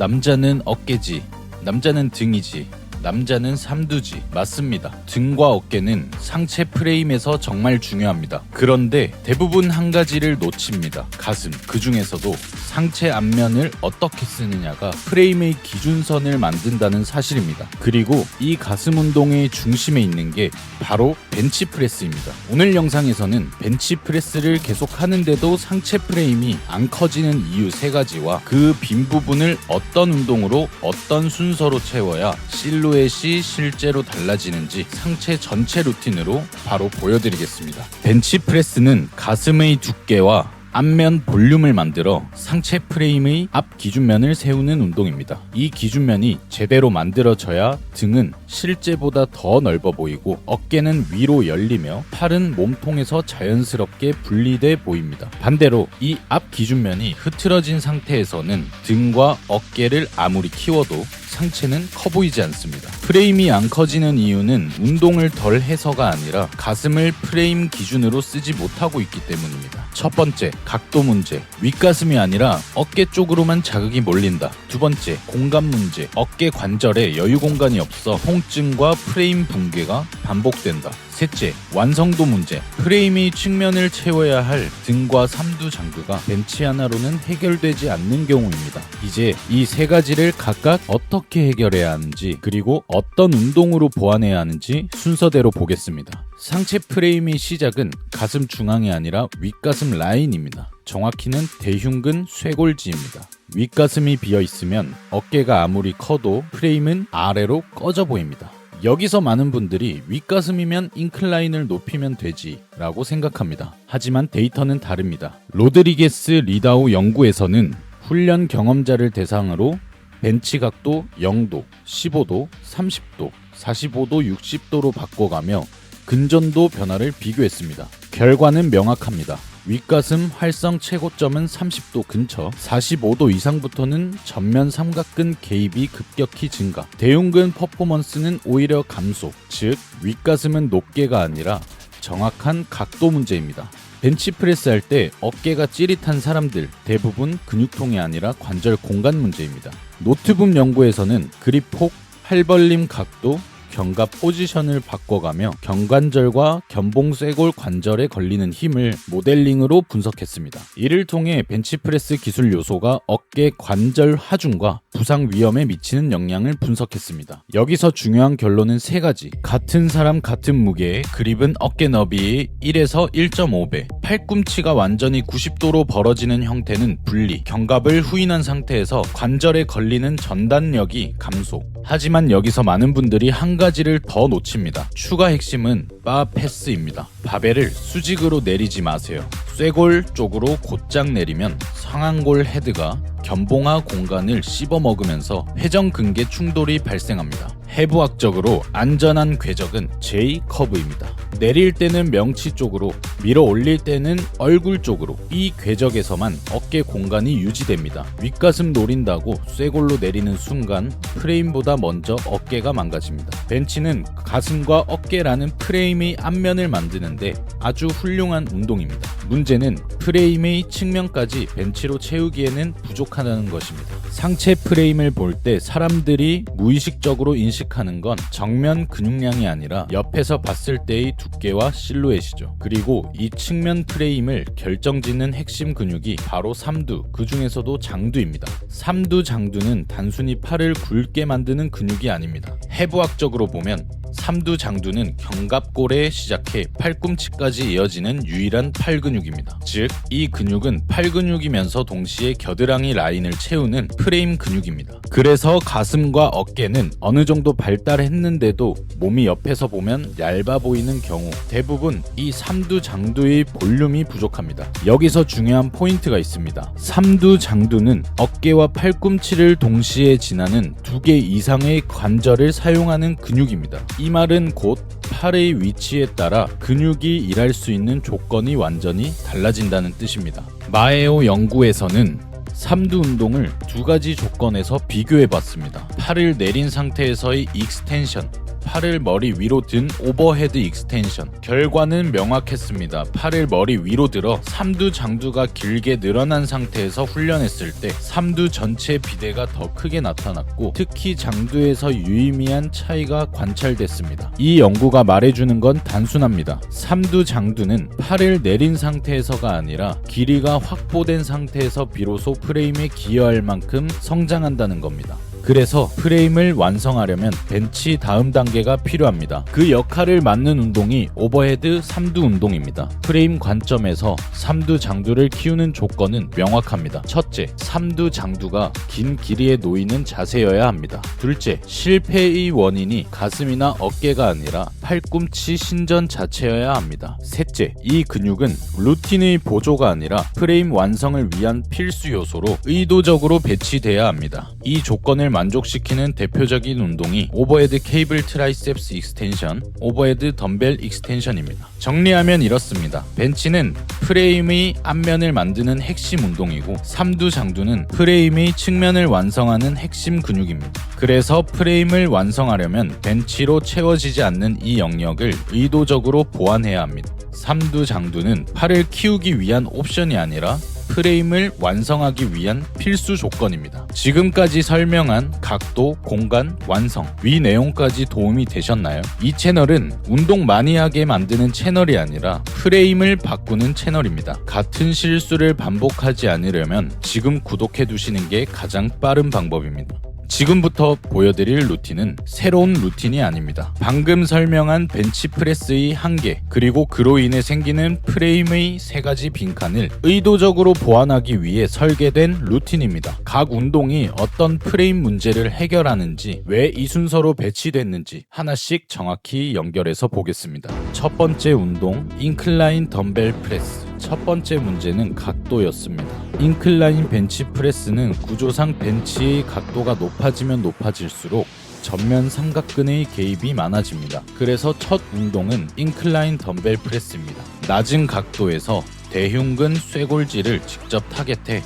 남자는 어깨지, 남자는 등이지, 남자는 삼두지. 맞습니다. 등과 어깨는 상체 프레임에서 정말 중요합니다. 그런데 대부분 한 가지를 놓칩니다. 가슴. 그 중에서도 상체 앞면을 어떻게 쓰느냐가 프레임의 기준선을 만든다는 사실입니다. 그리고 이 가슴 운동의 중심에 있는 게 바로 벤치프레스입니다. 오늘 영상에서는 벤치프레스를 계속 하는데도 상체 프레임이 안 커지는 이유 3가지와 그 빈 부분을 어떤 운동으로 어떤 순서로 채워야 실루엣이 실제로 달라지는지 상체 전체 루틴으로 바로 보여드리겠습니다. 벤치프레스는 가슴의 두께와 앞면 볼륨을 만들어 상체 프레임의 앞 기준면을 세우는 운동입니다. 이 기준면이 제대로 만들어져야 등은 실제보다 더 넓어 보이고 어깨는 위로 열리며 팔은 몸통에서 자연스럽게 분리돼 보입니다. 반대로 이 앞 기준면이 흐트러진 상태에서는 등과 어깨를 아무리 키워도 상체는 커 보이지 않습니다. 프레임이 안 커지는 이유는 운동을 덜 해서가 아니라 가슴을 프레임 기준으로 쓰지 못하고 있기 때문입니다. 첫 번째, 각도 문제. 윗가슴이 아니라 어깨 쪽으로만 자극이 몰린다. 두 번째, 공간 문제. 어깨 관절에 여유 공간이 없어 통증과 프레임 붕괴가 반복된다. 셋째, 완성도 문제. 프레임이 측면을 채워야 할 등과 삼두 장두가 벤치 하나로는 해결되지 않는 경우입니다. 이제 이 3가지를 각각 어떻게 해결해야 하는지 그리고 어떤 운동으로 보완해야 하는지 순서대로 보겠습니다. 상체 프레임의 시작은 가슴 중앙이 아니라 윗가슴 라인입니다. 정확히는 대흉근 쇄골지입니다. 윗가슴이 비어있으면 어깨가 아무리 커도 프레임은 아래로 꺼져 보입니다. 여기서 많은 분들이 윗가슴이면 인클라인을 높이면 되지 라고 생각합니다. 하지만 데이터는 다릅니다. 로드리게스 리다우 연구에서는 훈련 경험자를 대상으로 벤치 각도 0도, 15도, 30도, 45도, 60도로 바꿔가며 근전도 변화를 비교했습니다. 결과는 명확합니다. 윗가슴 활성 최고점은 30도 근처, 45도 이상부터는 전면 삼각근 개입이 급격히 증가, 대흉근 퍼포먼스는 오히려 감소, 즉 윗가슴은 높게가 아니라 정확한 각도 문제입니다. 벤치프레스 할 때 어깨가 찌릿한 사람들 대부분 근육통이 아니라 관절 공간 문제입니다. 노트북 연구에서는 그립 폭, 팔 벌림 각도, 견갑 포지션을 바꿔가며 견관절과 견봉쇄골 관절에 걸리는 힘을 모델링으로 분석했습니다. 이를 통해 벤치프레스 기술 요소가 어깨 관절 하중과 부상 위험에 미치는 영향을 분석했습니다. 여기서 중요한 결론은 3가지. 같은 사람 같은 무게에 그립은 어깨 너비의 1에서 1.5배, 팔꿈치가 완전히 90도로 벌어지는 형태는 분리, 견갑을 후인한 상태에서 관절에 걸리는 전단력이 감소. 하지만 여기서 많은 분들이 한 가지를 더 놓칩니다. 추가 핵심은 바 패스입니다. 바벨을 수직으로 내리지 마세요. 쇄골 쪽으로 곧장 내리면 상완골 헤드가 견봉하 공간을 씹어먹으면서 회전근개 충돌이 발생합니다. 해부학적으로 안전한 궤적은 J 커브입니다. 내릴 때는 명치 쪽으로, 밀어 올릴 때는 얼굴 쪽으로. 이 궤적에서만 어깨 공간이 유지됩니다. 윗가슴 노린다고 쇄골로 내리는 순간 프레임보다 먼저 어깨가 망가집니다. 벤치는 가슴과 어깨라는 프레임의 앞면을 만드는데 아주 훌륭한 운동입니다. 문제는 프레임의 측면까지 벤치로 채우기에는 부족하다는 것입니다. 상체 프레임을 볼 때 사람들이 무의식적으로 인식하는 건 정면 근육량이 아니라 옆에서 봤을 때의 두께와 실루엣이죠. 그리고 이 측면 프레임을 결정짓는 핵심 근육이 바로 삼두, 그 중에서도 장두입니다. 삼두 장두는 단순히 팔을 굵게 만드는 근육이 아닙니다. 해부학적으로 보면 삼두 장두는 견갑골에 시작해 팔꿈치까지 이어지는 유일한 팔 근육입니다. 즉, 이 근육은 팔 근육이면서 동시에 겨드랑이 라인을 채우는 프레임 근육입니다. 그래서 가슴과 어깨는 어느 정도 발달했는데도 몸이 옆에서 보면 얇아 보이는 경우 대부분 이 삼두 장두의 볼륨이 부족합니다. 여기서 중요한 포인트가 있습니다. 삼두 장두는 어깨와 팔꿈치를 동시에 지나는 2개 이상의 관절을 사용하는 근육입니다. 이 말은 곧 팔의 위치에 따라 근육이 일할 수 있는 조건이 완전히 달라진다는 뜻입니다. 마에오 연구에서는 삼두 운동을 2가지 조건에서 비교해봤습니다. 팔을 내린 상태에서의 익스텐션, 팔을 머리 위로 든 오버헤드 익스텐션. 결과는 명확했습니다. 팔을 머리 위로 들어 삼두 장두가 길게 늘어난 상태에서 훈련했을 때 삼두 전체 비대가 더 크게 나타났고 특히 장두에서 유의미한 차이가 관찰됐습니다. 이 연구가 말해주는 건 단순합니다. 삼두 장두는 팔을 내린 상태에서가 아니라 길이가 확보된 상태에서 비로소 프레임에 기여할 만큼 성장한다는 겁니다. 그래서 프레임을 완성하려면 벤치 다음 단계가 필요합니다. 그 역할을 맡는 운동이 오버헤드 삼두 운동입니다. 프레임 관점에서 삼두 장두를 키우는 조건은 명확합니다. 첫째, 삼두 장두가 긴 길이에 놓이는 자세여야 합니다. 둘째, 실패의 원인이 가슴이나 어깨가 아니라 팔꿈치 신전 자체여야 합니다. 셋째, 이 근육은 루틴의 보조가 아니라 프레임 완성을 위한 필수 요소로 의도적으로 배치돼야 합니다. 이 조건을 만족시키는 대표적인 운동이 오버헤드 케이블 트라이셉스 익스텐션, 오버헤드 덤벨 익스텐션입니다. 정리하면 이렇습니다. 벤치는 프레임의 앞면을 만드는 핵심 운동이고 삼두 장두는 프레임의 측면을 완성하는 핵심 근육입니다. 그래서 프레임을 완성하려면 벤치로 채워지지 않는 이 영역을 의도적으로 보완해야 합니다. 삼두 장두는 팔을 키우기 위한 옵션이 아니라 프레임을 완성하기 위한 필수 조건입니다. 지금까지 설명한 각도, 공간, 완성, 위 내용까지 도움이 되셨나요? 이 채널은 운동 많이 하게 만드는 채널이 아니라 프레임을 바꾸는 채널입니다. 같은 실수를 반복하지 않으려면 지금 구독해 두시는 게 가장 빠른 방법입니다. 지금부터 보여드릴 루틴은 새로운 루틴이 아닙니다. 방금 설명한 벤치프레스의 한계, 그리고 그로 인해 생기는 프레임의 3가지 빈칸을 의도적으로 보완하기 위해 설계된 루틴입니다. 각 운동이 어떤 프레임 문제를 해결하는지, 왜 이 순서로 배치됐는지 하나씩 정확히 연결해서 보겠습니다. 첫 번째 운동, 인클라인 덤벨 프레스. 첫 번째 문제는 각도였습니다. 인클라인 벤치 프레스는 구조상 벤치의 각도가 높아지면 높아질수록 전면 삼각근의 개입이 많아집니다. 그래서 첫 운동은 인클라인 덤벨 프레스입니다. 낮은 각도에서 대흉근 쇄골지를 직접 타겟해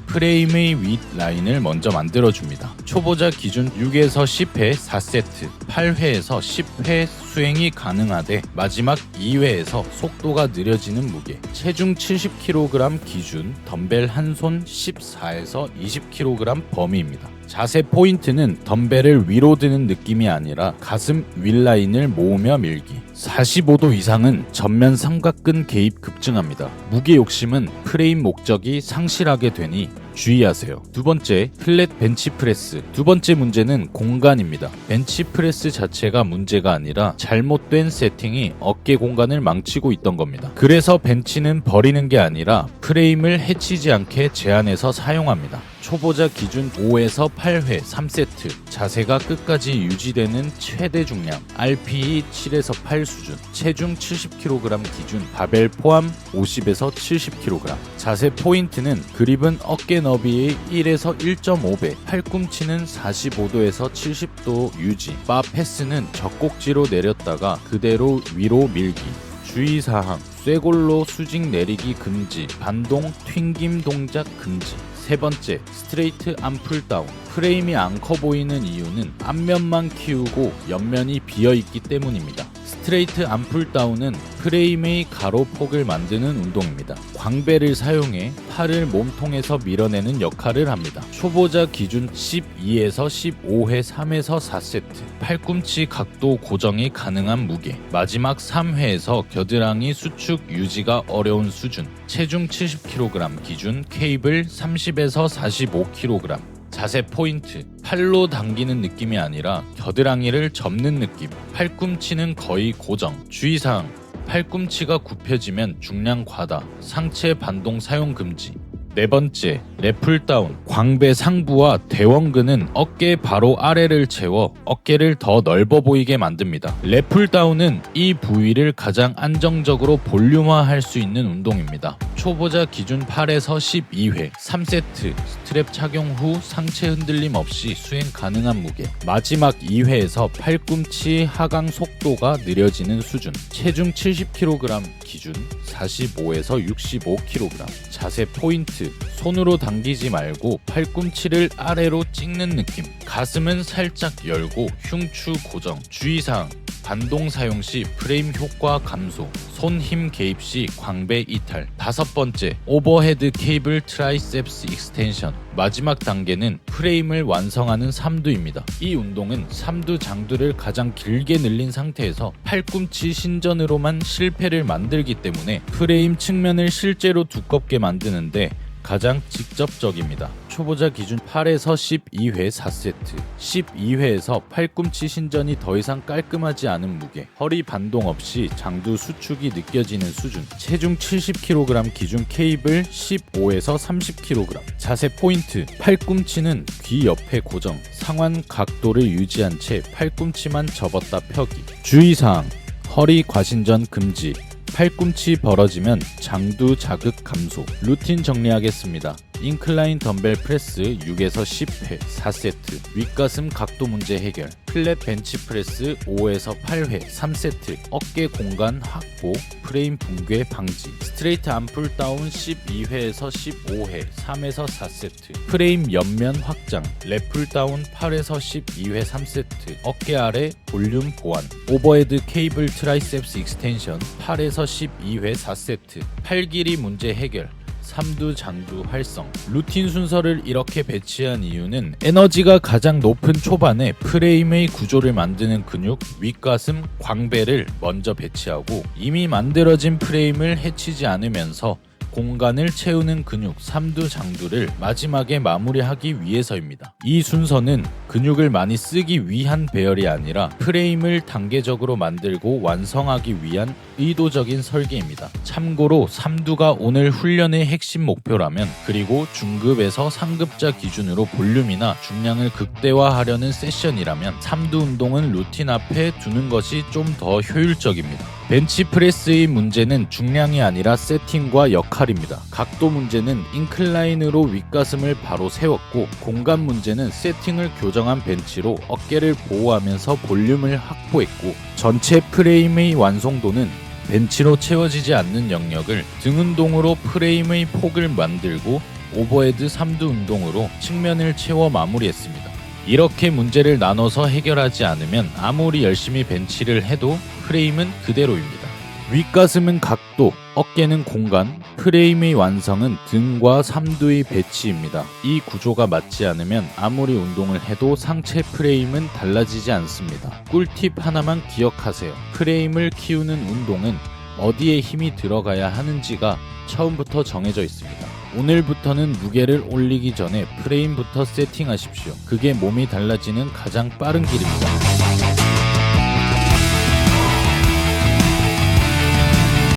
프레임의 윗 라인을 먼저 만들어줍니다. 초보자 기준 6에서 10회 4세트, 8회에서 10회 수행이 가능하되 마지막 2회에서 속도가 느려지는 무게, 체중 70kg 기준 덤벨 한 손 14에서 20kg 범위입니다. 자세 포인트는 덤벨을 위로 드는 느낌이 아니라 가슴 윗라인을 모으며 밀기. 45도 이상은 전면 삼각근 개입 급증합니다. 무게 욕심은 프레임 목적이 상실하게 되니 주의하세요. 두 번째, 플랫 벤치프레스. 두 번째 문제는 공간입니다. 벤치프레스 자체가 문제가 아니라 잘못된 세팅이 어깨 공간을 망치고 있던 겁니다. 그래서 벤치는 버리는 게 아니라 프레임을 해치지 않게 제한해서 사용합니다. 초보자 기준 5에서 8회 3세트, 자세가 끝까지 유지되는 최대 중량, RPE 7에서 8 수준, 체중 70kg 기준, 바벨 포함 50에서 70kg. 자세 포인트는 그립은 어깨 너비의 1에서 1.5배, 팔꿈치는 45도에서 70도 유지, 바 패스는 젖꼭지로 내렸다가 그대로 위로 밀기. 주의사항, 쇄골로 수직 내리기 금지, 반동 튕김 동작 금지. 세 번째, 스트레이트 암 풀다운. 프레임이 안 커 보이는 이유는 앞면만 키우고 옆면이 비어있기 때문입니다. 스트레이트 암 풀다운은 프레임의 가로폭을 만드는 운동입니다. 광배를 사용해 팔을 몸통에서 밀어내는 역할을 합니다. 초보자 기준 12에서 15회 3에서 4세트, 팔꿈치 각도 고정이 가능한 무게, 마지막 3회에서 겨드랑이 수축 유지가 어려운 수준, 체중 70kg 기준 케이블 30에서 45kg. 자세 포인트, 팔로 당기는 느낌이 아니라 겨드랑이를 접는 느낌, 팔꿈치는 거의 고정. 주의사항, 팔꿈치가 굽혀지면 중량 과다, 상체 반동 사용 금지. 네 번째, 랩풀다운. 광배 상부와 대원근은 어깨 바로 아래를 채워 어깨를 더 넓어 보이게 만듭니다. 랩풀다운은 이 부위를 가장 안정적으로 볼륨화할 수 있는 운동입니다. 초보자 기준 8에서 12회 3세트, 스트랩 착용 후 상체 흔들림 없이 수행 가능한 무게, 마지막 2회에서 팔꿈치 하강 속도가 느려지는 수준, 체중 70kg 기준 45에서 65kg. 자세 포인트. 손으로 당기지 말고 팔꿈치를 아래로 찍는 느낌. 가슴은 살짝 열고 흉추 고정. 주의사항. 반동 사용 시 프레임 효과 감소, 손 힘 개입 시 광배 이탈. 5번째, 오버헤드 케이블 트라이셉스 익스텐션. 마지막 단계는 프레임을 완성하는 삼두입니다. 이 운동은 삼두 장두를 가장 길게 늘린 상태에서 팔꿈치 신전으로만 실패를 만들기 때문에 프레임 측면을 실제로 두껍게 만드는데 가장 직접적입니다. 초보자 기준 8에서 12회 4세트. 12회에서 팔꿈치 신전이 더 이상 깔끔하지 않은 무게, 허리 반동 없이 장두 수축이 느껴지는 수준. 체중 70kg 기준 케이블 15에서 30kg. 자세 포인트. 팔꿈치는 귀 옆에 고정, 상완 각도를 유지한 채 팔꿈치만 접었다 펴기. 주의사항. 허리 과신전 금지. 팔꿈치 벌어지면 장두 자극 감소. 루틴 정리하겠습니다. 인클라인 덤벨 프레스 6에서 10회 4세트. 윗가슴 각도 문제 해결. 플랫 벤치 프레스 5에서 8회 3세트. 어깨 공간 확보, 프레임 붕괴 방지. 스트레이트 암풀 다운 12회에서 15회 3에서 4세트. 프레임 옆면 확장. 랩풀 다운 8에서 12회 3세트. 어깨 아래 볼륨 보완. 오버헤드 케이블 트라이셉스 익스텐션 8에서 12회 4세트. 팔 길이 문제 해결. 삼두 장두 활성. 루틴 순서를 이렇게 배치한 이유는 에너지가 가장 높은 초반에 프레임의 구조를 만드는 근육 윗가슴 광배를 먼저 배치하고 이미 만들어진 프레임을 해치지 않으면서 공간을 채우는 근육 삼두 장두를 마지막에 마무리하기 위해서입니다. 이 순서는 근육을 많이 쓰기 위한 배열이 아니라 프레임을 단계적으로 만들고 완성하기 위한 의도적인 설계입니다. 참고로 삼두가 오늘 훈련의 핵심 목표라면, 그리고 중급에서 상급자 기준으로 볼륨이나 중량을 극대화하려는 세션이라면 삼두 운동은 루틴 앞에 두는 것이 좀 더 효율적입니다. 벤치프레스의 문제는 중량이 아니라 세팅과 역할입니다. 각도 문제는 인클라인으로 윗가슴을 바로 세웠고, 공간 문제는 세팅을 교정한 벤치로 어깨를 보호하면서 볼륨을 확보했고, 전체 프레임의 완성도는 벤치로 채워지지 않는 영역을 등 운동으로 프레임의 폭을 만들고 오버헤드 삼두 운동으로 측면을 채워 마무리했습니다. 이렇게 문제를 나눠서 해결하지 않으면 아무리 열심히 벤치를 해도 프레임은 그대로입니다. 윗가슴은 각도, 어깨는 공간, 프레임의 완성은 등과 삼두의 배치입니다. 이 구조가 맞지 않으면 아무리 운동을 해도 상체 프레임은 달라지지 않습니다. 꿀팁 하나만 기억하세요. 프레임을 키우는 운동은 어디에 힘이 들어가야 하는지가 처음부터 정해져 있습니다. 오늘부터는 무게를 올리기 전에 프레임부터 세팅하십시오. 그게 몸이 달라지는 가장 빠른 길입니다.